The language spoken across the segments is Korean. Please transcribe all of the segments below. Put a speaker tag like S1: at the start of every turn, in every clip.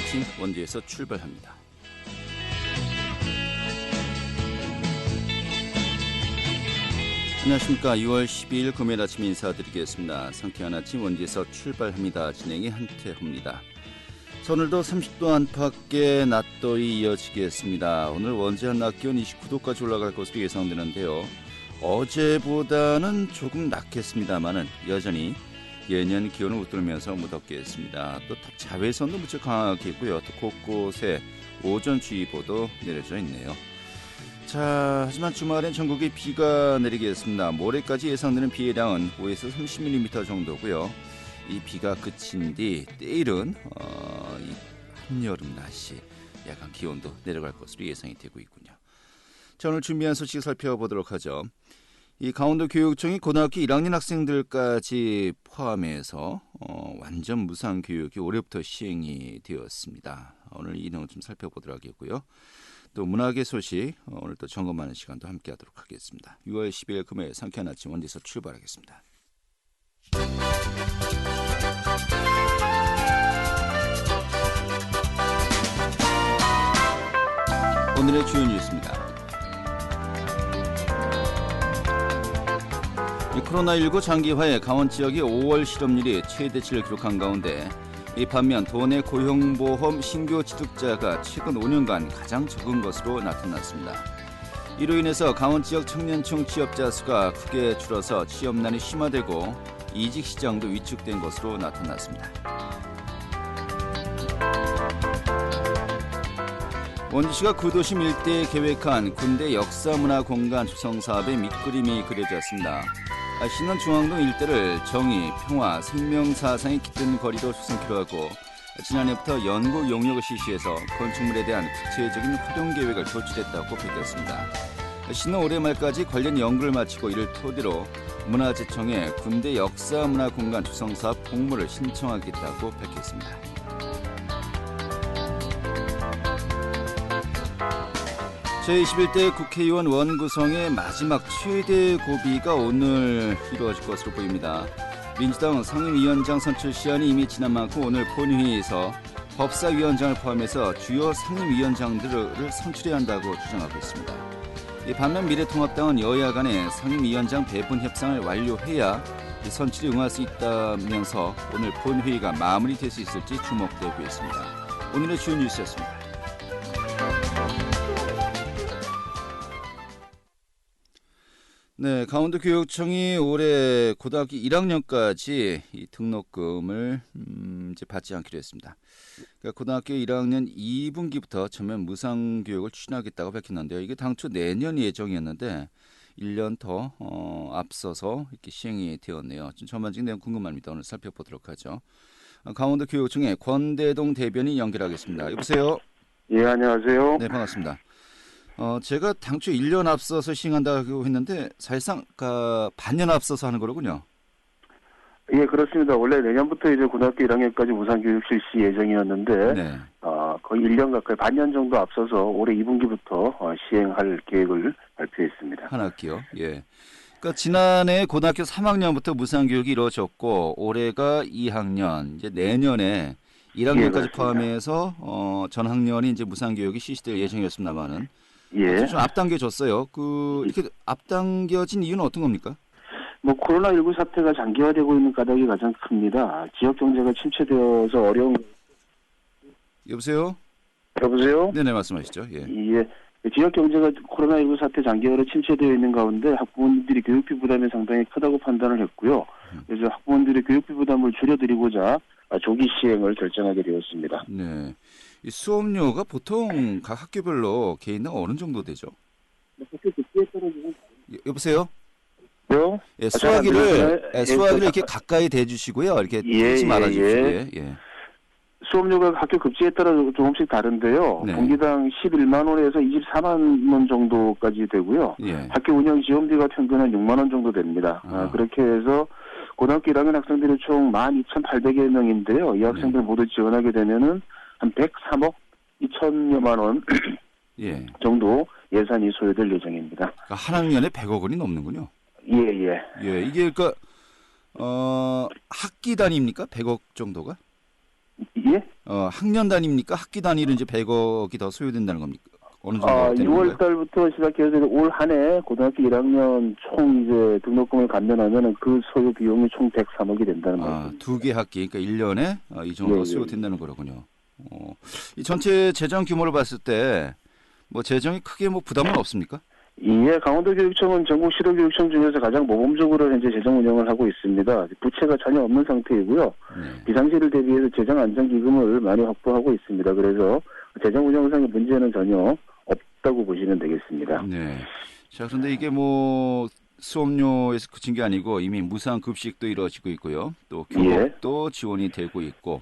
S1: 아침 원주에서 출발합니다. 안녕하십니까. 6월 12일 금요일 아침 인사드리겠습니다. 상쾌한 아침 원주에서 출발합니다. 진행의 한태호입니다. 오늘도 30도 안팎의 낮더위 이어지겠습니다. 오늘 원주 한낮 기온 29도까지 올라갈 것으로 예상되는데요. 어제보다는 조금 낮겠습니다만은 여전히 예년 기온을 웃돌면서 무덥겠습니다. 또 자외선도 무척 강하겠고요. 또 곳곳에 오존주의보도 내려져 있네요. 자, 하지만 주말엔 전국에 비가 내리겠습니다. 모레까지 예상되는 비의 양은 5에서 30mm 정도고요. 이 비가 그친 뒤 때일은 이 한여름 날씨 약간 기온도 내려갈 것으로 예상이 되고 있군요. 자, 오늘 준비한 소식 살펴보도록 하죠. 이 강원도 교육청이 고등학교 1학년 학생들까지 포함해서 완전 무상 교육이 올해부터 시행이 되었습니다. 오늘 이 내용 좀 살펴보도록 하겠고요. 또 문학의 소식 오늘 또 점검하는 시간도 함께하도록 하겠습니다. 6월 10일 금요일 상쾌한 아침 원주에서 출발하겠습니다. 오늘의 주요 뉴스입니다. 코로나19 장기화에 강원 지역이 5월 실업률이 최대치를 기록한 가운데 이 반면 도내 고용보험 신규 취득자가 최근 5년간 가장 적은 것으로 나타났습니다. 이로 인해서 강원 지역 청년층 취업자 수가 크게 줄어서 취업난이 심화되고 이직 시장도 위축된 것으로 나타났습니다. 원주시가 구도심 일대에 계획한 군대 역사문화공간 조성사업의 밑그림이 그려졌습니다. 시는 중앙동 일대를 정의, 평화, 생명사상이 깃든 거리로 조성키로 하고 지난해부터 연구 용역을 실시해서 건축물에 대한 구체적인 활용 계획을 도출했다고 밝혔습니다. 시는 올해 말까지 관련 연구를 마치고 이를 토대로 문화재청에 군대 역사문화공간 조성사업 공모를 신청하겠다고 밝혔습니다. 제21대 국회의원 원구성의 마지막 최대 고비가 오늘 이루어질 것으로 보입니다. 민주당 상임위원장 선출 시한이 이미 지난 만큼 오늘 본회의에서 법사위원장을 포함해서 주요 상임위원장들을 선출해야 한다고 주장하고 있습니다. 반면 미래통합당은 여야 간의 상임위원장 배분 협상을 완료해야 선출에 응할 수 있다면서 오늘 본회의가 마무리될 수 있을지 주목되고 있습니다. 오늘의 주요 뉴스였습니다. 네, 강원도 교육청이 올해 고등학교 1학년까지 이 등록금을 이제 받지 않기로 했습니다. 그러니까 고등학교 1학년 2분기부터 전면 무상 교육을 추진하겠다고 밝혔는데요. 이게 당초 내년 예정이었는데 1년 더 앞서서 이렇게 시행이 되었네요. 좀 전반적인 내용 궁금합니다. 오늘 살펴보도록 하죠. 강원도 교육청의 권대동 대변인 연결하겠습니다. 여보세요?
S2: 예, 안녕하세요.
S1: 네, 반갑습니다. 제가 당초 1년 앞서서 시행한다고 했는데 사실상 반년 앞서서 하는 거로군요.
S2: 예, 그렇습니다. 원래 내년부터 이제 고등학교 1학년까지 무상교육 실시 예정이었는데
S1: 네.
S2: 거의 1년 가까이 반년 정도 앞서서 올해 2분기부터 시행할 계획을 발표했습니다.
S1: 한 학기요. 예. 그러니까 지난해 고등학교 3학년부터 무상교육이 이루어졌고 올해가 2학년, 이제 내년에 1학년까지
S2: 예,
S1: 포함해서 전 학년이 이제 무상교육이 실시될 예정이었습니다만은
S2: 예.
S1: 좀 앞당겨졌어요. 이렇게 앞당겨진 이유는 어떤 겁니까?
S2: 코로나19 사태가 장기화되고 있는 까닭이 가장 큽니다. 지역 경제가 침체되어서 어려운.
S1: 여보세요?
S2: 여보세요?
S1: 네네, 말씀하시죠. 예.
S2: 예. 지역 경제가 코로나19 사태 장기화로 침체되어 있는 가운데 학부모님들이 교육비 부담이 상당히 크다고 판단을 했고요. 그래서 학부모님들의 교육비 부담을 줄여드리고자 조기 시행을 결정하게 되었습니다.
S1: 네. 이 수업료가 보통 각 학교별로 개인당 어느 정도 되죠?
S2: 학교 급수에 따라서.
S1: 여보세요?
S2: 요?
S1: 예, 수화기를 이렇게 가까이 대주시고요. 이렇게 하지 말아주시고요. 예.
S2: 수업료가 학교 급지에 따라 조금씩 다른데요.
S1: 네.
S2: 분기당 11만 원에서 24만 원 정도까지 되고요.
S1: 예.
S2: 학교 운영 지원비가 평균 한 6만 원 정도 됩니다. 그렇게 해서 고등학교 1학년 학생들이 총 12,800여 명인데요. 이 학생들 모두 지원하게 되면은 한 103억 2천여만 원
S1: 예.
S2: 정도 예산이 소요될 예정입니다.
S1: 그러니까 한 학년에 100억 원이 넘는군요.
S2: 예.
S1: 예, 이게 그러니까 학기 단위입니까? 100억 정도가?
S2: 예, 예?
S1: 학년 단위입니까? 학기 단위로 이제 100억이 더 소요된다는 겁니까? 어느 정도 되는
S2: 6월
S1: 건가요?
S2: 달부터 시작해서 올 한 해 고등학교 1학년 총 이제 등록금을 감면하면은 그 소요 비용이 총 103억이 된다는 말입니다.
S1: 두 개 학기, 그러니까 1년에 이 정도
S2: 예,
S1: 소요된다는 거로군요. 이 전체 재정 규모를 봤을 때 뭐 재정이 크게 뭐 부담은 없습니까?
S2: 예, 강원도교육청은 전국 시도교육청 중에서 가장 모범적으로 현재 재정 운영을 하고 있습니다. 부채가 전혀 없는 상태이고요.
S1: 네.
S2: 비상시를 대비해서 재정 안정기금을 많이 확보하고 있습니다. 그래서 재정 운영상의 문제는 전혀 없다고 보시면 되겠습니다.
S1: 네. 자, 그런데 이게 뭐 수업료에서 그친 게 아니고 이미 무상 급식도 이루어지고 있고요. 또 교복도 지원이 되고 있고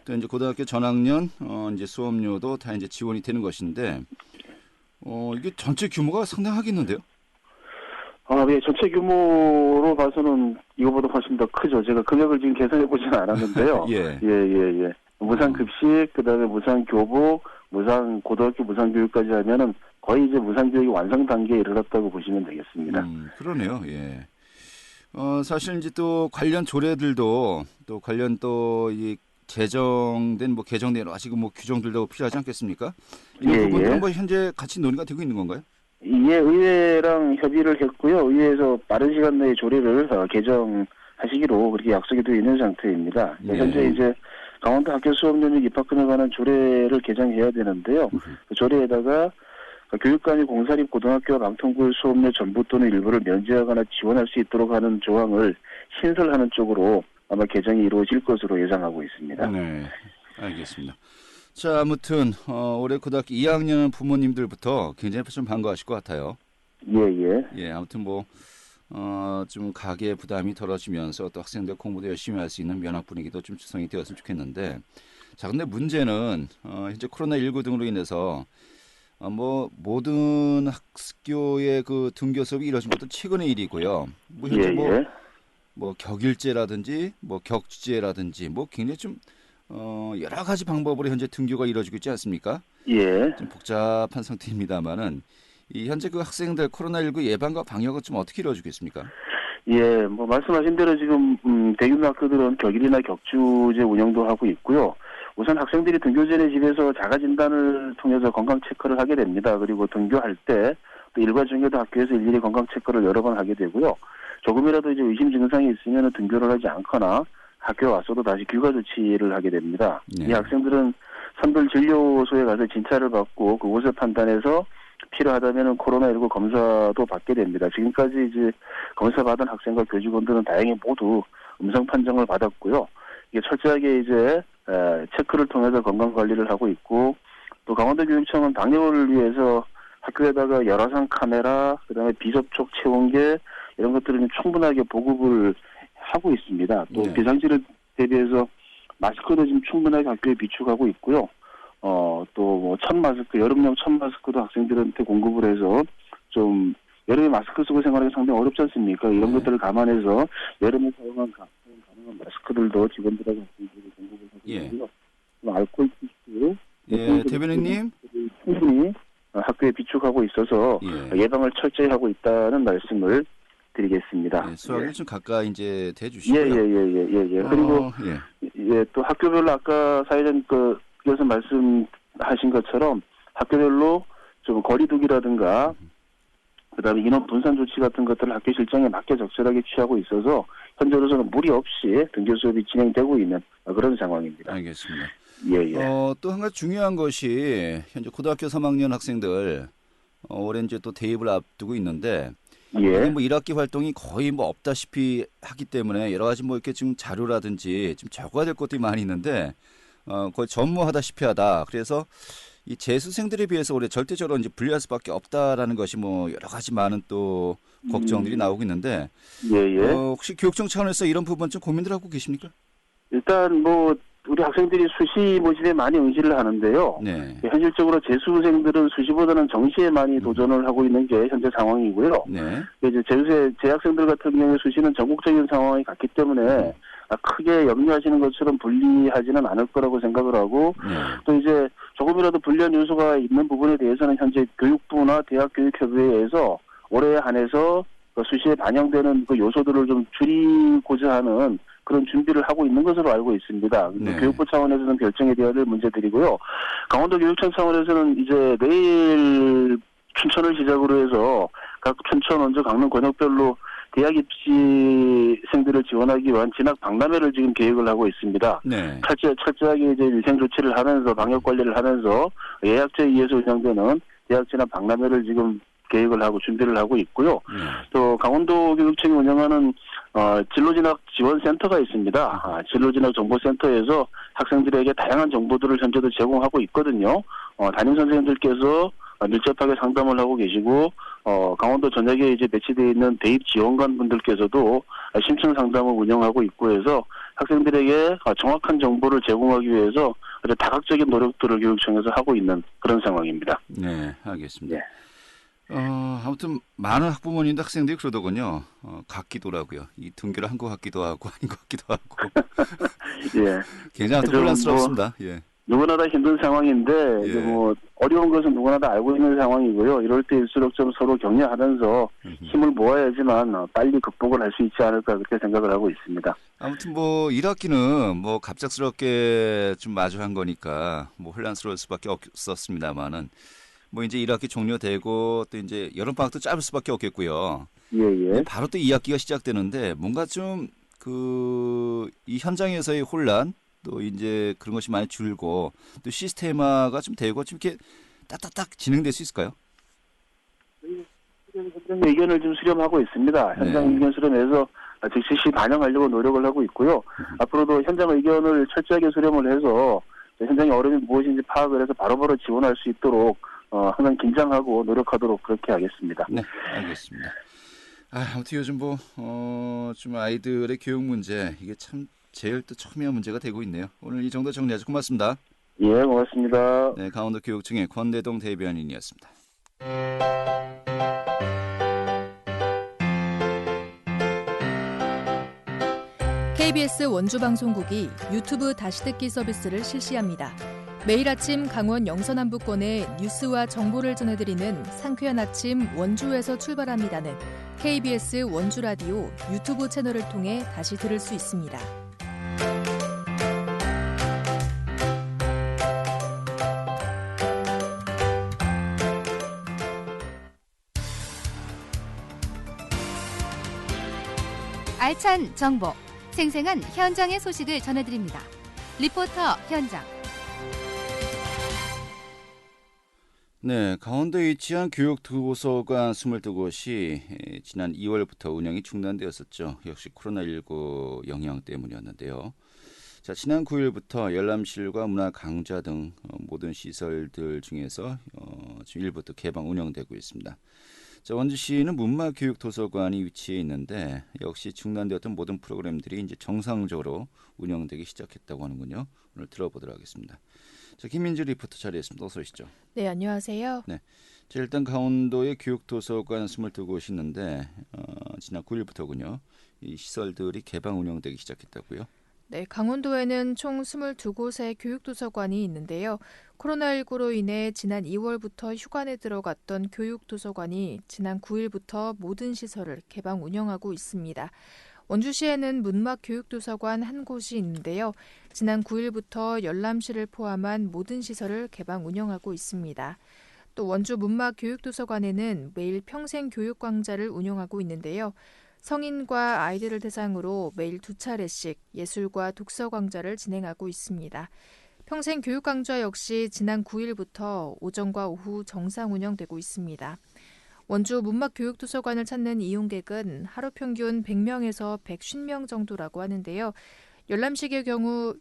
S1: 또 이제 고등학교 전학년 이제 수업료도 다 이제 지원이 되는 것인데 이게 전체 규모가 상당하겠는데요?
S2: 예, 전체 규모로 봐서는 이거보다 훨씬 더 크죠. 제가 금액을 지금 계산해 보지는 않았는데요.
S1: 예.
S2: 예. 무상 급식, 그다음에 무상 교복, 무상 고등학교 무상 교육까지 하면은 거의 이제 무상 교육이 완성 단계에 이르렀다고 보시면 되겠습니다.
S1: 그러네요. 예. 사실 이제 또 관련 조례들도 또 관련 또 이 제정된 뭐 개정된 여러 가지 뭐 규정들도 필요하지 않겠습니까? 이런
S2: 예,
S1: 부분들은
S2: 예.
S1: 뭐 현재 같이 논의가 되고 있는 건가요?
S2: 예, 의회랑 협의를 했고요. 의회에서 빠른 시간 내에 조례를 개정하시기로 그렇게 약속이 되어 있는 상태입니다.
S1: 예.
S2: 현재 이제 강원도 학교 수업연령 입학금에 관한 조례를 개정해야 되는데요. 그 조례에다가 교육관이 공사립 고등학교와 방통고의 수업료 전부 또는 일부를 면제하거나 지원할 수 있도록 하는 조항을 신설하는 쪽으로 아마 개정이 이루어질 것으로 예상하고 있습니다.
S1: 네, 알겠습니다. 자, 아무튼 올해 고등학교 2학년 부모님들부터 굉장히 좀 반가워하실 것 같아요.
S2: 예.
S1: 예, 아무튼 뭐 좀 가계 부담이 덜어지면서 또 학생들 공부도 열심히 할 수 있는 면학 분위기도 좀 조성이 되었으면 좋겠는데, 자, 근데 문제는 현재 코로나19 등으로 인해서 뭐 모든 학교의 그 등교 수업이 이루어진 것도 최근의 일이고요. 뭐 현재 뭐 격일제라든지 뭐 격주제라든지 뭐 굉장히 좀 여러 가지 방법으로 현재 등교가 이루어지고 있지 않습니까?
S2: 예.
S1: 좀 복잡한 상태입니다만은 이 현재 그 학생들 코로나19 예방과 방역은 좀 어떻게 이루어지고 있습니까?
S2: 예, 뭐 말씀하신 대로 지금 대규모 학교들은 격일이나 격주제 운영도 하고 있고요. 우선 학생들이 등교 전에 집에서 자가 진단을 통해서 건강 체크를 하게 됩니다. 그리고 등교할 때 또 일과 중에도 학교에서 일일이 건강 체크를 여러 번 하게 되고요. 조금이라도 이제 의심 증상이 있으면 등교를 하지 않거나 학교에 왔어도 다시 휴가 조치를 하게 됩니다.
S1: 네.
S2: 이 학생들은 선별 진료소에 가서 진찰을 받고 그곳을 판단해서 필요하다면 코로나19 검사도 받게 됩니다. 지금까지 이제 검사받은 학생과 교직원들은 다행히 모두 음성 판정을 받았고요. 이게 철저하게 이제 체크를 통해서 건강 관리를 하고 있고, 또 강원도교육청은 방역을 위해서 학교에다가 열화상 카메라, 그다음에 비접촉 체온계 이런 것들을 충분하게 보급을 하고 있습니다. 또
S1: 네.
S2: 비상시를 대비해서 마스크도 지금 충분하게 학교에 비축하고 있고요. 또 뭐 천마스크, 여름용 천마스크도 학생들한테 공급을 해서 좀 여름에 마스크 쓰고 생활하기 상당히 어렵지 않습니까? 이런 것들을 감안해서 여름에 사용한 가능한 마스크들도 직원들하고 학생들에게 공급을 하고 있고요. 알코올 피스,
S1: 예, 대변인님.
S2: 충분히 학교에 비축하고 있어서 예방을 철저히 하고 있다는 말씀을 드리겠습니다.
S1: 예, 수학을 좀 가까이 이제 대주시고요.
S2: 예. 그리고 또 학교별로 아까 사회자님 교수 말씀하신 것처럼 학교별로 좀 거리두기라든가 그다음에 인원 분산 조치 같은 것들을 학교 실정에 맞게 적절하게 취하고 있어서 현재로서는 무리 없이 등교 수업이 진행되고 있는 그런 상황입니다.
S1: 알겠습니다.
S2: 예.
S1: 또 한 가지 중요한 것이 현재 고등학교 3학년 학생들 올해 이제 또 대입을 앞두고 있는데 이게 뭐 1학기 활동이 거의 뭐 없다시피 하기 때문에 여러 가지 뭐 이렇게 지금 자료라든지 좀 적어야 될 것들이 많이 있는데 거의 전무하다시피 하다. 그래서 이 재수생들에 비해서 올해 절대적으로 이제 불리할 수밖에 없다라는 것이 뭐 여러 가지 많은 또 걱정들이 나오고 있는데 혹시 교육청 차원에서 이런 부분 좀 고민들 하고 계십니까?
S2: 일단 뭐 우리 학생들이 수시 모집에 많이 응시를 하는데요.
S1: 네.
S2: 현실적으로 재수생들은 수시보다는 정시에 많이 도전을 하고 있는 게 현재 상황이고요. 네. 이제 재학생들 같은 경우에 수시는 전국적인 상황이 같기 때문에 크게 염려하시는 것처럼 불리하지는 않을 거라고 생각을 하고 또 이제 조금이라도 불리한 요소가 있는 부분에 대해서는 현재 교육부나 대학교육협의회에서 올해에 한해서 수시에 반영되는 그 요소들을 좀 줄이고자 하는 그런 준비를 하고 있는 것으로 알고 있습니다.
S1: 네.
S2: 교육부 차원에서는 결정에 대한 문제들이고요. 강원도 교육청 차원에서는 이제 내일 춘천을 시작으로 해서 각 춘천, 원주, 강릉, 권역별로 대학 입시생들을 지원하기 위한 진학 박람회를 지금 계획을 하고 있습니다.
S1: 네.
S2: 철저하게 이제 위생 조치를 하면서 방역 관리를 하면서 예약제에 의해서 운영되는 대학 진학 박람회를 지금 계획을 하고 준비를 하고 있고요. 또 강원도 교육청이 운영하는 진로진학 지원센터가 있습니다. 진로진학 정보센터에서 학생들에게 다양한 정보들을 현재도 제공하고 있거든요. 담임 선생님들께서 밀접하게 상담을 하고 계시고 강원도 전역에 이제 배치되어 있는 대입 지원관 분들께서도 심층 상담을 운영하고 있고 해서 학생들에게 정확한 정보를 제공하기 위해서 아주 다각적인 노력들을 교육청에서 하고 있는 그런 상황입니다.
S1: 네, 알겠습니다.
S2: 네.
S1: 아무튼 많은 학부모님도 학생들이 그러더군요. 같기도라고요. 이 등교를 한 것 같기도 하고 아닌 것 같기도 하고.
S2: 예.
S1: 굉장히 혼란스럽습니다. 예.
S2: 누구나 다 힘든 상황인데
S1: 예.
S2: 뭐 어려운 것은 누구나 다 알고 있는 상황이고요. 이럴 때일수록 좀 서로 격려하면서 힘을 모아야지만 빨리 극복을 할 수 있지 않을까 그렇게 생각을 하고 있습니다.
S1: 아무튼 뭐 1학기는 뭐 갑작스럽게 좀 마주한 거니까 뭐 혼란스러울 수밖에 없었습니다만은 뭐 이제 1학기 종료되고 또 이제 여름방학도 짧을 수밖에 없겠고요.
S2: 예.
S1: 바로 또 2학기가 시작되는데 뭔가 좀 이 현장에서의 혼란 또 이제 그런 것이 많이 줄고 또 시스템화가 좀 되고 좀 이렇게 딱딱딱 진행될 수 있을까요?
S2: 현장 의견을 좀 수렴하고 있습니다. 현장
S1: 네.
S2: 의견 수렴해서 즉시 반영하려고 노력을 하고 있고요. 앞으로도 현장 의견을 철저하게 수렴을 해서 현장의 어려움이 무엇인지 파악을 해서 바로바로 지원할 수 있도록 항상 긴장하고 노력하도록 그렇게 하겠습니다.
S1: 네, 알겠습니다. 아무튼 요즘 좀 아이들의 교육 문제 이게 참 제일 또 첨예한 문제가 되고 있네요. 오늘 이 정도 정리해서 고맙습니다.
S2: 예, 고맙습니다.
S1: 네, 강원도 교육청의 권대동 대변인이었습니다.
S3: KBS 원주방송국이 유튜브 다시 듣기 서비스를 실시합니다. 매일 아침 강원 영서남부권의 뉴스와 정보를 전해드리는 상쾌한 아침 원주에서 출발합니다는 KBS 원주라디오 유튜브 채널을 통해 다시 들을 수 있습니다.
S4: 알찬 정보, 생생한 현장의 소식을 전해드립니다. 리포터 현장.
S1: 네, 강원도에 위치한 교육도서관 22곳이 지난 2월부터 운영이 중단되었었죠. 역시 코로나19 영향 때문이었는데요. 자, 지난 9일부터 열람실과 문화강좌 등 모든 시설들 중에서 지금 일부터 개방 운영되고 있습니다. 자, 원주시는 문마교육도서관이 위치해 있는데 역시 중단되었던 모든 프로그램들이 이제 정상적으로 운영되기 시작했다고 하는군요. 오늘 들어보도록 하겠습니다. 자, 김민주 리포터 자리했습니다. 어서 오시죠.
S3: 네, 안녕하세요.
S1: 네, 자, 일단 강원도에 교육도서관 22곳이 있는데 지난 9일부터군요. 이 시설들이 개방 운영되기 시작했다고요?
S3: 네, 강원도에는 총 22곳의 교육도서관이 있는데요. 코로나19로 인해 지난 2월부터 휴관에 들어갔던 교육도서관이 지난 9일부터 모든 시설을 개방 운영하고 있습니다. 원주시에는 문막교육도서관 한 곳이 있는데요. 지난 9일부터 열람실을 포함한 모든 시설을 개방 운영하고 있습니다. 또 원주 문막교육도서관에는 매일 평생교육광자를 운영하고 있는데요. 성인과 아이들을 대상으로 매일 2차례씩 예술과 독서 강좌를 진행하고 있습니다. 평생교육강좌 역시 지난 9일부터 오전과 오후 정상 운영되고 있습니다. 원주 문막교육도서관을 찾는 이용객은 하루 평균 100명에서 150명 정도라고 하는데요. 열람식의 경우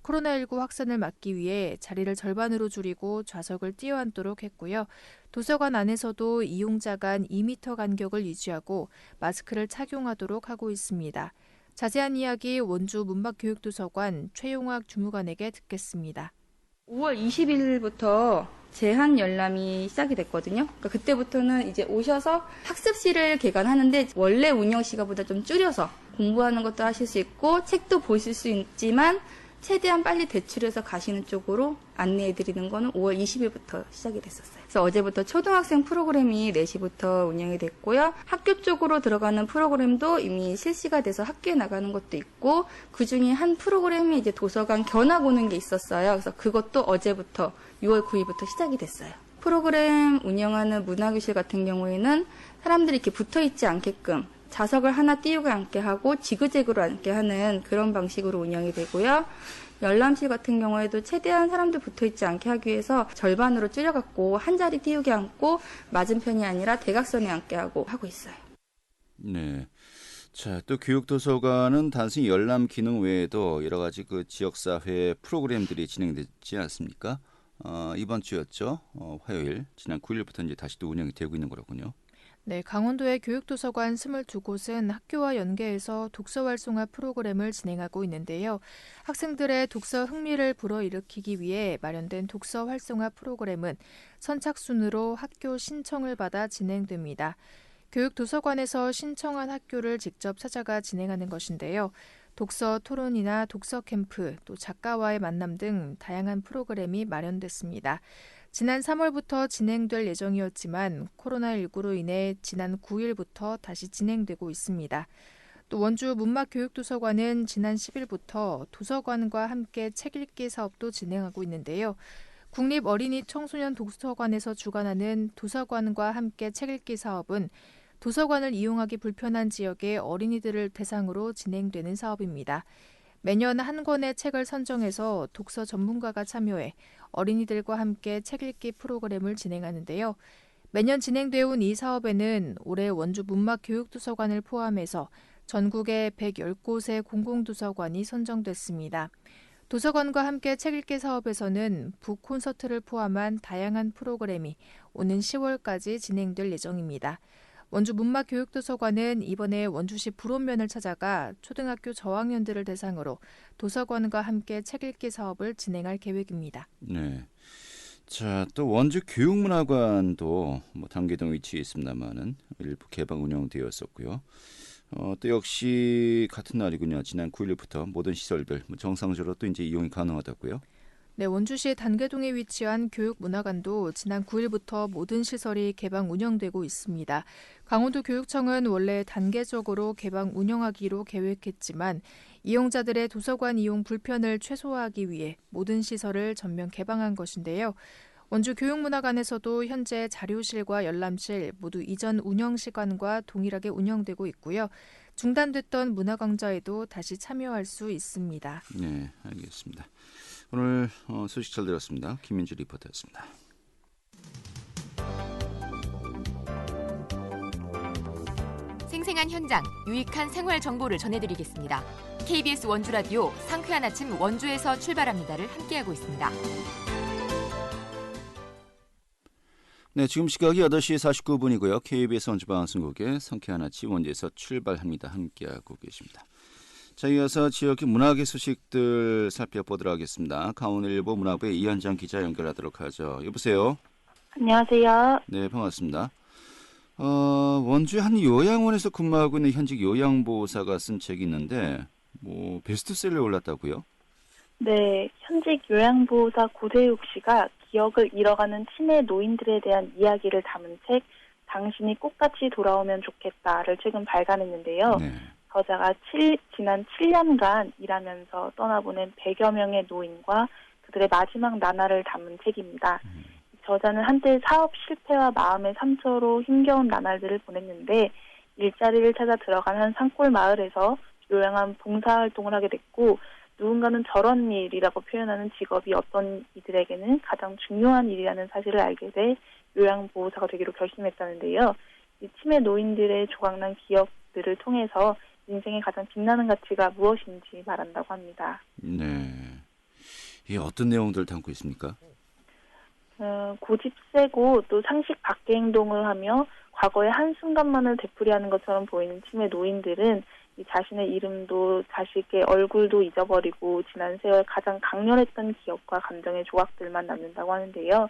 S3: 코로나19 확산을 막기 위해 자리를 절반으로 줄이고 좌석을 띄어앉도록 했고요. 도서관 안에서도 이용자 간 2m 간격을 유지하고 마스크를 착용하도록 하고 있습니다. 자세한 이야기 원주 문막교육도서관 최용학 주무관에게 듣겠습니다.
S5: 5월 20일부터 제한 열람이 시작이 됐거든요. 그러니까 그때부터는 이제 오셔서 학습실을 개관하는데 원래 운영 시간보다 좀 줄여서 공부하는 것도 하실 수 있고 책도 보실 수 있지만 최대한 빨리 대출해서 가시는 쪽으로 안내해드리는 거는 5월 20일부터 시작이 됐었어요. 그래서 어제부터 초등학생 프로그램이 4시부터 운영이 됐고요. 학교 쪽으로 들어가는 프로그램도 이미 실시가 돼서 학교에 나가는 것도 있고, 그중에 한 프로그램이 이제 도서관 견학 오는 게 있었어요. 그래서 그것도 어제부터 6월 9일부터 시작이 됐어요. 프로그램 운영하는 문화교실 같은 경우에는 사람들이 이렇게 붙어있지 않게끔 좌석을 하나 띄우고 앉게 하고 지그재그로 앉게 하는 그런 방식으로 운영이 되고요. 열람실 같은 경우에도 최대한 사람들 붙어있지 않게 하기 위해서 절반으로 줄여갖고 한 자리 띄우게 앉고 맞은편이 아니라 대각선에 앉게 하고 있어요.
S1: 네. 자, 또 교육도서관은 단순히 열람 기능 외에도 여러 가지 그 지역사회 프로그램들이 진행되지 않습니까? 이번 주였죠. 화요일 지난 9일부터 이제 다시 또 운영이 되고 있는 거로군요.
S3: 네, 강원도의 교육도서관 22곳은 학교와 연계해서 독서 활성화 프로그램을 진행하고 있는데요. 학생들의 독서 흥미를 불어일으키기 위해 마련된 독서 활성화 프로그램은 선착순으로 학교 신청을 받아 진행됩니다. 교육도서관에서 신청한 학교를 직접 찾아가 진행하는 것인데요. 독서 토론이나 독서 캠프, 또 작가와의 만남 등 다양한 프로그램이 마련됐습니다. 지난 3월부터 진행될 예정이었지만 코로나19로 인해 지난 9일부터 다시 진행되고 있습니다. 또 원주 문막교육도서관은 지난 10일부터 도서관과 함께 책 읽기 사업도 진행하고 있는데요. 국립어린이 청소년 도서관에서 주관하는 도서관과 함께 책 읽기 사업은 도서관을 이용하기 불편한 지역의 어린이들을 대상으로 진행되는 사업입니다. 매년 한 권의 책을 선정해서 독서 전문가가 참여해 어린이들과 함께 책 읽기 프로그램을 진행하는데요. 매년 진행되어 온 이 사업에는 올해 원주 문막교육도서관을 포함해서 전국의 110곳의 공공도서관이 선정됐습니다. 도서관과 함께 책 읽기 사업에서는 북 콘서트를 포함한 다양한 프로그램이 오는 10월까지 진행될 예정입니다. 원주 문막교육도서관은 이번에 원주시 불원면을 찾아가 초등학교 저학년들을 대상으로 도서관과 함께 책 읽기 사업을 진행할 계획입니다.
S1: 네. 자, 또 원주 교육문화관도 단계동 위치에 있습니다만은 일부 개방 운영되었었고요. 또 역시 같은 날이군요. 지난 9일부터 모든 시설들 정상적으로 또 이제 이용이 가능하다고요.
S3: 네, 원주시 단계동에 위치한 교육문화관도 지난 9일부터 모든 시설이 개방 운영되고 있습니다. 강원도 교육청은 원래 단계적으로 개방 운영하기로 계획했지만 이용자들의 도서관 이용 불편을 최소화하기 위해 모든 시설을 전면 개방한 것인데요. 원주 교육문화관에서도 현재 자료실과 열람실 모두 이전 운영 시간과 동일하게 운영되고 있고요. 중단됐던 문화강좌에도 다시 참여할 수 있습니다.
S1: 네, 알겠습니다. 오늘 소식 잘 들었습니다. 김민주 리포터였습니다.
S6: 생생한 현장, 유익한 생활 정보를 전해드리겠습니다. KBS 원주 라디오 상쾌한 아침 원주에서 출발합니다를 함께하고 있습니다.
S1: 네, 지금 시각이 8시 49분이고요. KBS 원주방송국의 상쾌한 아침 원주에서 출발합니다. 함께하고 계십니다. 자, 이어서 지역의 문화계 소식들 살펴보도록 하겠습니다. 강원일보 문화부의 이현정 기자 연결하도록 하죠. 여보세요?
S7: 안녕하세요.
S1: 네, 반갑습니다. 원주의 한 요양원에서 근무하고 있는 현직 요양보호사가 쓴 책이 있는데 베스트셀러에 올랐다고요?
S7: 네, 현직 요양보호사 고세욱 씨가 기억을 잃어가는 치매 노인들에 대한 이야기를 담은 책 당신이 꽃같이 돌아오면 좋겠다를 최근 발간했는데요.
S1: 네.
S7: 저자가 지난 7년간 일하면서 떠나보낸 100여 명의 노인과 그들의 마지막 나날을 담은 책입니다. 저자는 한때 사업 실패와 마음의 상처로 힘겨운 나날들을 보냈는데 일자리를 찾아 들어간 한 산골 마을에서 요양원 봉사활동을 하게 됐고 누군가는 저런 일이라고 표현하는 직업이 어떤 이들에게는 가장 중요한 일이라는 사실을 알게 돼 요양보호사가 되기로 결심했다는데요. 이 치매 노인들의 조각난 기억들을 통해서 인생의 가장 빛나는 가치가 무엇인지 말한다고 합니다.
S1: 네. 이게 어떤 내용들을 담고 있습니까?
S7: 고집 세고 또 상식 밖의 행동을 하며 과거의 한순간만을 되풀이하는 것처럼 보이는 치매 노인들은 이 자신의 이름도 자식의 얼굴도 잊어버리고 지난 세월 가장 강렬했던 기억과 감정의 조각들만 남는다고 하는데요.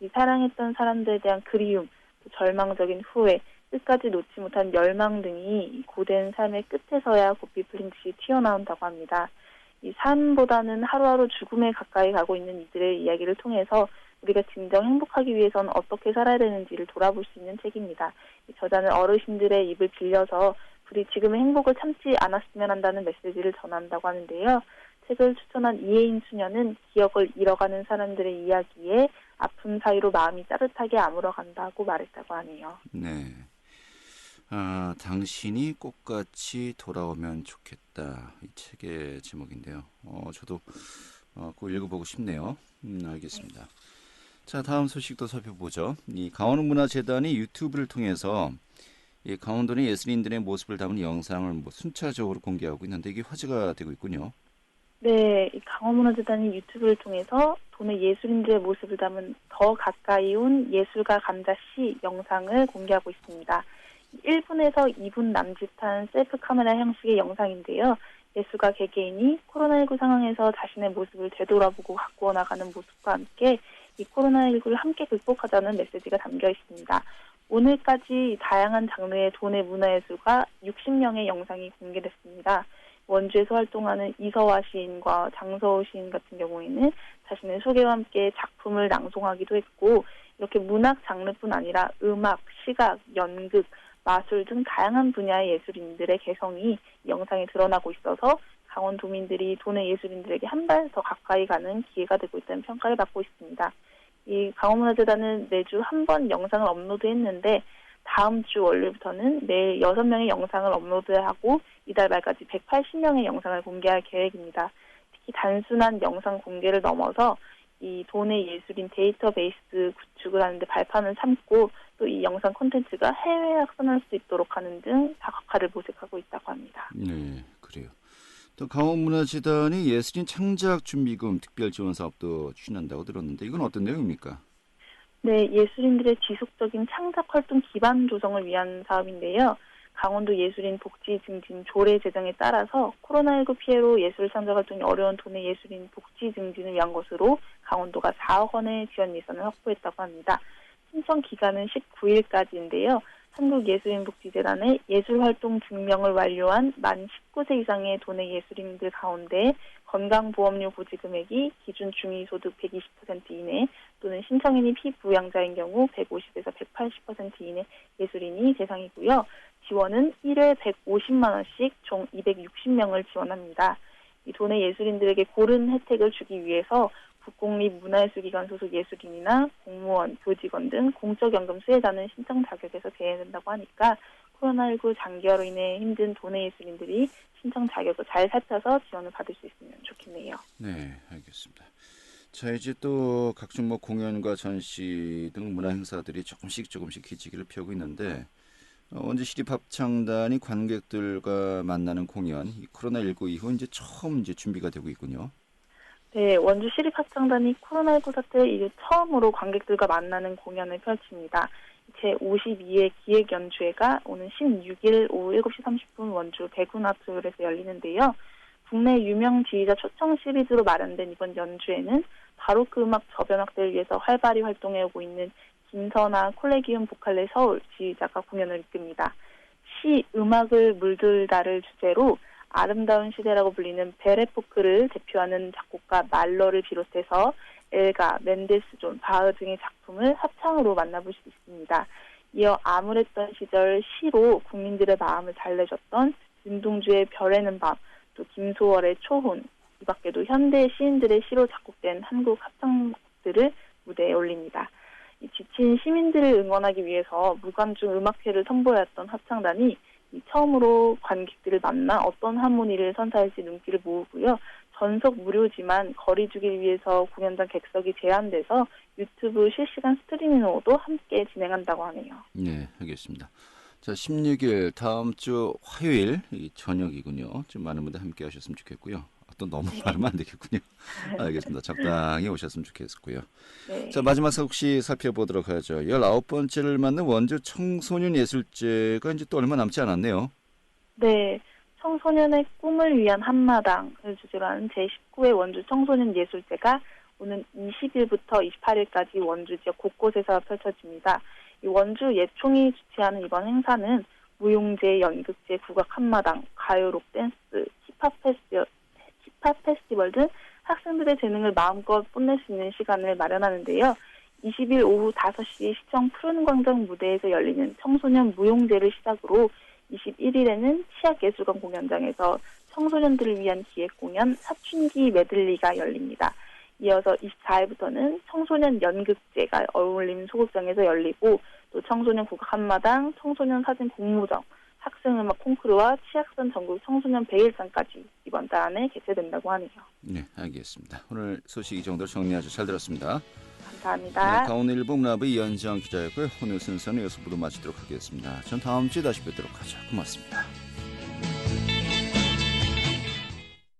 S7: 이 사랑했던 사람들에 대한 그리움, 또 절망적인 후회, 끝까지 놓지 못한 열망 등이 고된 삶의 끝에서야 고삐 풀린 듯이 튀어나온다고 합니다. 이 삶보다는 하루하루 죽음에 가까이 가고 있는 이들의 이야기를 통해서 우리가 진정 행복하기 위해서는 어떻게 살아야 되는지를 돌아볼 수 있는 책입니다. 이 저자는 어르신들의 입을 빌려서 부디 지금의 행복을 참지 않았으면 한다는 메시지를 전한다고 하는데요. 책을 추천한 이혜인 수녀는 기억을 잃어가는 사람들의 이야기에 아픔 사이로 마음이 따뜻하게 아물어간다고 말했다고 하네요.
S1: 네. 당신이 꽃같이 돌아오면 좋겠다. 이 책의 제목인데요. 저도 그거 읽어보고 싶네요. 알겠습니다. 자, 다음 소식도 살펴보죠. 이 강원문화재단이 유튜브를 통해서 이 강원도의 예술인들의 모습을 담은 영상을 순차적으로 공개하고 있는데 이게 화제가 되고 있군요.
S7: 네, 이 강원문화재단이 유튜브를 통해서 도내 예술인들의 모습을 담은 더 가까이 온 예술가 감자씨 영상을 공개하고 있습니다. 1분에서 2분 남짓한 셀프 카메라 형식의 영상인데요. 예술가 개개인이 코로나19 상황에서 자신의 모습을 되돌아보고 가꾸어 나가는 모습과 함께 이 코로나19를 함께 극복하자는 메시지가 담겨 있습니다. 오늘까지 다양한 장르의 도내 문화예술가 60명의 영상이 공개됐습니다. 원주에서 활동하는 이서화 시인과 장서우 시인 같은 경우에는 자신의 소개와 함께 작품을 낭송하기도 했고 이렇게 문학 장르뿐 아니라 음악, 시각, 연극, 마술 등 다양한 분야의 예술인들의 개성이 영상에 드러나고 있어서 강원도민들이 도내 예술인들에게 한 발 더 가까이 가는 기회가 되고 있다는 평가를 받고 있습니다. 이 강원문화재단은 매주 한 번 영상을 업로드했는데 다음 주 월요일부터는 매일 6명의 영상을 업로드하고 이달 말까지 180명의 영상을 공개할 계획입니다. 특히 단순한 영상 공개를 넘어서 이 도내 예술인 데이터베이스 구축을 하는데 발판을 삼고 또 이 영상 콘텐츠가 해외에 확산할 수 있도록 하는 등 다각화를 모색하고 있다고 합니다.
S1: 네, 그래요. 또 강원문화재단이 예술인 창작 준비금 특별 지원 사업도 추진한다고 들었는데 이건 어떤 내용입니까?
S7: 네, 예술인들의 지속적인 창작 활동 기반 조성을 위한 사업인데요. 강원도 예술인 복지 증진 조례 제정에 따라서 코로나19 피해로 예술 창작 활동이 어려운 도내 예술인 복지 증진을 위한 것으로 강원도가 4억 원의 지원 예산을 확보했다고 합니다. 신청 기간은 19일까지인데요. 한국예술인복지재단의 예술활동 증명을 완료한 만 19세 이상의 도내 예술인들 가운데 건강보험료 보지 금액이 기준 중위소득 120% 이내 또는 신청인이 피부양자인 경우 150에서 180% 이내 예술인이 대상이고요. 지원은 1회 150만 원씩 총 260명을 지원합니다. 이 도내 예술인들에게 고른 혜택을 주기 위해서 국공립문화예술기관 소속 예술인이나 공무원, 교직원 등 공적연금 수혜자는 신청 자격에서 제외된다고 하니까 코로나19 장기화로 인해 힘든 도내 예술인들이 신청 자격을 잘 살펴서 지원을 받을 수 있으면 좋겠네요.
S1: 네, 알겠습니다. 자, 이제 또 각종 공연과 전시 등 문화 행사들이 조금씩 기지개를 펴고 있는데 원주 시립합창단이 관객들과 만나는 공연, 코로나19 이후 이제 처음 준비가 되고 있군요.
S7: 네, 원주 시립합창단이 코로나19 사태 이후 처음으로 관객들과 만나는 공연을 펼칩니다. 제52회 기획연주회가 오는 16일 오후 7시 30분 원주 백운아트홀에서 열리는데요. 국내 유명 지휘자 초청 시리즈로 마련된 이번 연주회는 바로크 음악 저변학대를 위해서 활발히 활동해오고 있는 김선아 콜레기움 보칼레 서울 지휘자가 공연을 이끕니다. 시 음악을 물들다를 주제로 아름다운 시대라고 불리는 베레포크를 대표하는 작곡가 말러를 비롯해서 엘가, 멘델스존, 바흐 등의 작품을 합창으로 만나볼 수 있습니다. 이어 암울했던 시절 시로 국민들의 마음을 달래줬던 윤동주의 별에는 밤, 또 김소월의 초혼, 이 밖에도 현대 시인들의 시로 작곡된 한국 합창곡들을 무대에 올립니다. 이 지친 시민들을 응원하기 위해서 무관중 음악회를 선보였던 합창단이 처음으로 관객들을 만나 어떤 하모니를 선사할지 눈길을 모으고요. 전석 무료지만 거리 두기를 위해서 공연장 객석이 제한돼서 유튜브 실시간 스트리밍으로도 함께 진행한다고 하네요.
S1: 네, 알겠습니다. 자, 16일 다음 주 화요일 저녁이군요. 좀 많은 분들 함께 하셨으면 좋겠고요. 또 너무 말하면 안 되겠군요. 알겠습니다. 적당히 오셨으면 좋겠고요.
S7: 네.
S1: 자, 마지막 혹시 살펴보도록 하죠. 19번째를 맞는 원주 청소년 예술제가 이제 또 얼마 남지 않았네요.
S7: 네. 청소년의 꿈을 위한 한마당을 주제로 하는 제19회 원주 청소년 예술제가 오는 20일부터 28일까지 원주 지역 곳곳에서 펼쳐집니다. 이 원주 예총이 주최하는 이번 행사는 무용제, 연극제, 국악 한마당, 가요, 록 댄스, 힙합 페스티벌 등 학생들의 재능을 마음껏 뽐낼 수 있는 시간을 마련하는데요. 20일 오후 5시 시청 푸른광장 무대에서 열리는 청소년 무용제를 시작으로 21일에는 치악예술관 공연장에서 청소년들을 위한 기획 공연 사춘기 메들리가 열립니다. 이어서 24일부터는 청소년 연극제가 어울림 소극장에서 열리고 또 청소년 국악 한마당, 청소년 사진 공모전, 학생음악 콩쿠르와 치악산 전국 청소년 100일장까지 이번 달 안에 개최된다고 하네요.
S1: 네, 알겠습니다. 오늘 소식 이 정도로 정리하죠. 잘 들었습니다.
S7: 감사합니다.
S1: 네, 강원일보 문화부 이현정 기자였고요. 오늘 순서는 여기서 모두 마치도록 하겠습니다. 전 다음 주에 다시 뵙도록 하죠. 고맙습니다.